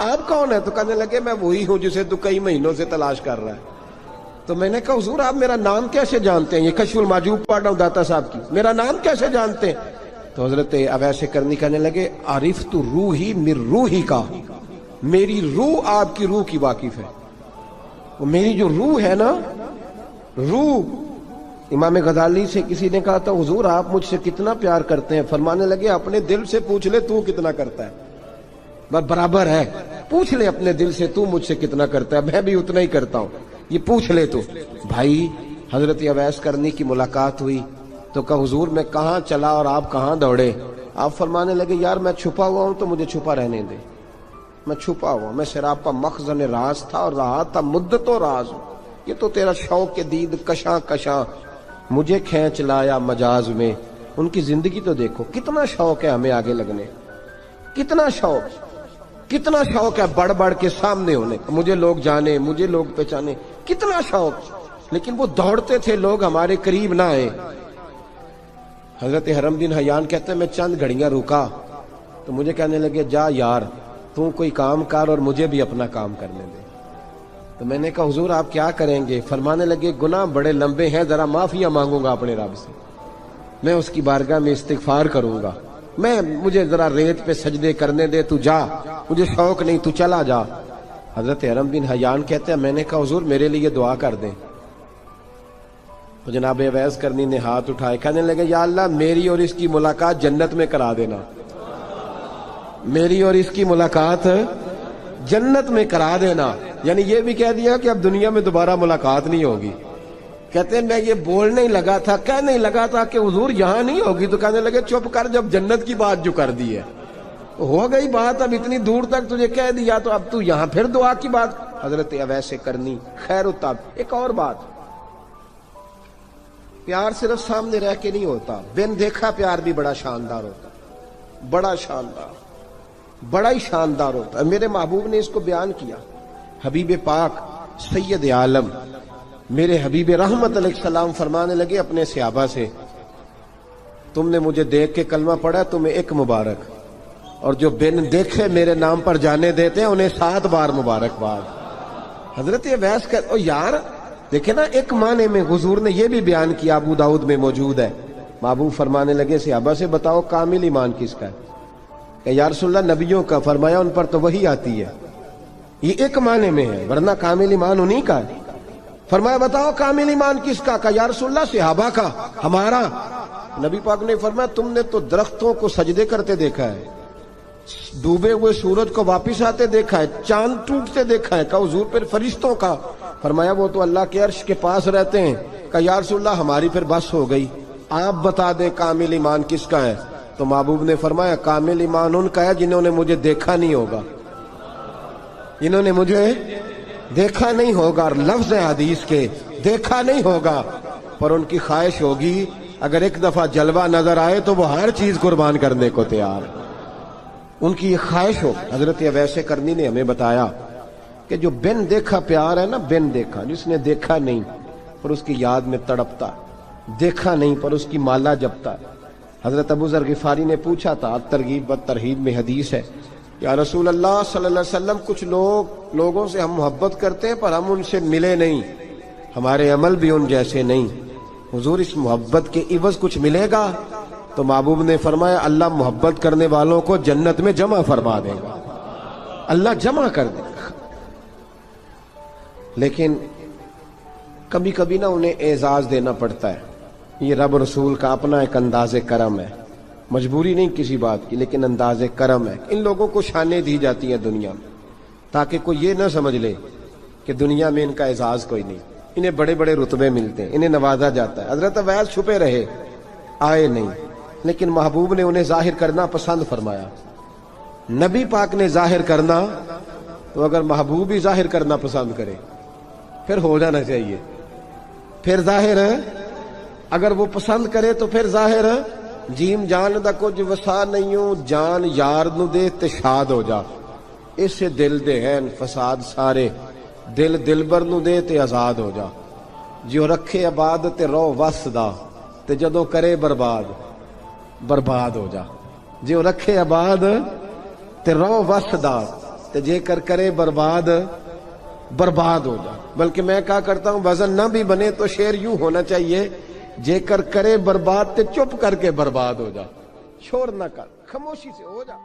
آپ کون ہے؟ تو کہنے لگے میں وہی ہوں جسے تو کئی مہینوں سے تلاش کر رہا ہے۔ تو میں نے کہا حضور آپ میرا نام کیسے جانتے ہیں؟ یہ کشف المحجوب پڑھ رہا ہوں داتا صاحب کی، میرا نام کیسے جانتے ہیں؟ تو حضرت اویس کرنی کہنے لگے عرفت روحی من روحی کا، میری روح آپ کی روح کی واقف ہے۔ وہ میری جو روح ہے نا، روح۔ امام غزالی سے کسی نے کہا تھا حضور آپ مجھ سے کتنا پیار کرتے ہیں؟ فرمانے لگے اپنے دل سے پوچھ لے تو کتنا کرتا ہے، بس برابر ہے، پوچھ لے اپنے دل سے تو مجھ سے کتنا کرتا ہے، میں بھی اتنا ہی کرتا ہوں، یہ پوچھ لے تو۔ بھائی حضرت اویس کرنی کی ملاقات ہوئی تو کہا حضور میں کہاں چلا اور آپ کہاں دوڑے؟ آپ فرمانے لگے یار میں چھپا ہوا ہوں تو مجھے چھپا رہنے دے، میں چھپا ہوا، میں سراپا مخزن راز تھا اور رہا تھا مدت و راز۔ یہ تو تیرا شوق کے دید کشاں کشاں مجھے کھینچ لایا مجاز میں۔ ان کی زندگی تو دیکھو، کتنا شوق ہے ہمیں آگے لگنے، کتنا شوق ہے بڑھ بڑھ کے سامنے ہونے، مجھے لوگ جانے، مجھے لوگ پہچانے، کتنا شوق، لیکن وہ دوڑتے تھے لوگ ہمارے قریب نہ آئے۔ حضرت حرم بن حیان کہتے ہیں میں چند گھڑیاں رکا تو مجھے کہنے لگے جا یار تو کوئی کام کر اور مجھے بھی اپنا کام کرنے دے۔ تو میں نے کہا حضور آپ کیا کریں گے؟ فرمانے لگے گناہ بڑے لمبے ہیں، ذرا معافیاں مانگوں گا اپنے رب سے، میں اس کی بارگاہ میں استغفار کروں گا، مجھے ذرا ریت پہ سجدے کرنے دے، تو جا، مجھے شوق نہیں، تو چلا جا۔ حضرت حرم بن حیان کہتے ہیں میں نے کہا حضور میرے لیے دعا کر دیں۔ تو جناب اویس کرنی نے ہاتھ اٹھائے، کہنے لگے یا اللہ میری اور اس کی ملاقات جنت میں کرا دینا، میری اور اس کی ملاقات جنت میں کرا دینا۔ یعنی یہ بھی کہہ دیا کہ اب دنیا میں دوبارہ ملاقات نہیں ہوگی۔ کہتے ہیں میں یہ بولنے ہی لگا تھا، کہنے ہی لگا تھا کہ حضور یہاں نہیں ہوگی، تو کہنے لگے چپ کر، جب جنت کی بات جو کر دی ہے ہو گئی بات، اب اتنی دور تک تجھے کہہ دیا تو اب تو یہاں پھر دعا کی بات۔ حضرت اویس کرنی خیر التاب۔ ایک اور بات، پیار صرف سامنے رہ کے نہیں ہوتا، بن دیکھا پیار بھی بڑا شاندار ہوتا، بڑا شاندار، بڑا ہی شاندار ہوتا ہے۔ میرے محبوب نے اس کو بیان کیا، حبیب پاک سید عالم میرے حبیب رحمت علیہ السلام فرمانے لگے اپنے صحابہ سے تم نے مجھے دیکھ کے کلمہ پڑھا تمہیں ایک مبارک، اور جو بن دیکھے میرے نام پر جانے دیتے ہیں انہیں 7 بار مبارکباد۔ حضرت اویس کا یار دیکھیں نا، ایک معنی میں حضور نے یہ بھی بیان کیا، ابو داؤد میں موجود ہے۔ محبوب فرمانے لگے صحابہ سے بتاؤ کامل ایمان کس کا ہے؟ کہ یا رسول اللہ نبیوں کا۔ فرمایا ان پر تو وہی آتی ہے، یہ ایک معنی میں ہے، ورنہ کامل ایمان انہی کا ہے۔ فرمایا بتاؤ کامل ایمان کس کا؟ کہ یا رسول اللہ صحابہ کا، ہمارا۔ نبی پاک نے فرمایا تم نے تو درختوں کو سجدے کرتے دیکھا ہے، ڈوبے ہوئے سورج کو واپس آتے دیکھا ہے، چاند ٹوٹتے دیکھا ہے۔ کہ حضور پھر فرشتوں کا؟ فرمایا وہ تو اللہ کے عرش کے پاس رہتے ہیں۔ کہ یا رسول اللہ ہماری پھر بس ہو گئی، آپ بتا دیں کامل ایمان کس کا ہے؟ تو محبوب نے فرمایا کامل ایمان ان کا ہے جنہوں نے مجھے دیکھا نہیں ہوگا، جنہوں نے مجھے دیکھا نہیں ہوگا، اور لفظ حدیث کے دیکھا نہیں ہوگا، پر ان کی خواہش ہوگی اگر ایک دفعہ جلوہ نظر آئے تو وہ ہر چیز قربان کرنے کو تیار، ان کی یہ خواہش ہو۔ حضرت اویس کرنی نے ہمیں بتایا کہ جو بن دیکھا پیار ہے نا، بن دیکھا، جس نے دیکھا نہیں پر اس کی یاد میں تڑپتا، دیکھا نہیں پر اس کی مالا جپتا۔ حضرت ابو ذر غفاری نے پوچھا تھا، ترغیب و ترہیب میں حدیث ہے، یا رسول اللہ صلی اللہ علیہ وسلم کچھ لوگوں سے ہم محبت کرتے ہیں پر ہم ان سے ملے نہیں، ہمارے عمل بھی ان جیسے نہیں، حضور اس محبت کے عوض کچھ ملے گا؟ تو محبوب نے فرمایا اللہ محبت کرنے والوں کو جنت میں جمع فرما دے گا، اللہ جمع کر دے گا۔ لیکن کبھی کبھی نا انہیں اعزاز دینا پڑتا ہے، یہ رب رسول کا اپنا ایک انداز کرم ہے، مجبوری نہیں کسی بات کی، لیکن انداز کرم ہے۔ ان لوگوں کو شانیں دی جاتی ہیں دنیا میں تاکہ کوئی یہ نہ سمجھ لے کہ دنیا میں ان کا اعزاز کوئی نہیں، انہیں بڑے بڑے رتبے ملتے ہیں، انہیں نوازا جاتا ہے۔ حضرت اویس چھپے رہے، آئے نہیں، لیکن محبوب نے انہیں ظاہر کرنا پسند فرمایا۔ نبی پاک نے ظاہر کرنا تو اگر محبوب ہی ظاہر کرنا پسند کرے پھر ہو جانا چاہیے، پھر ظاہر اگر وہ پسند کرے تو پھر ظاہر جیم جان دا کچھ وسا نہیں ہوں، جان یار نو دے تے شاد ہو جا، اس سے دل دے ہیں فساد سارے، دل دلبر نو دے تے آزاد ہو جا، جو رکھے آباد تے رو وس دا تے جدوں کرے برباد برباد ہو جا، جو رکھے آباد تے رو وس دا تے تے جے کر کرے برباد برباد ہو جا. بلکہ میں کہا کرتا ہوں وزن نہ بھی بنے تو شعر یوں ہونا چاہیے جے کر کرے برباد تے چپ کر کے برباد ہو جا. شور نہ کر, خاموشی سے ہو جا.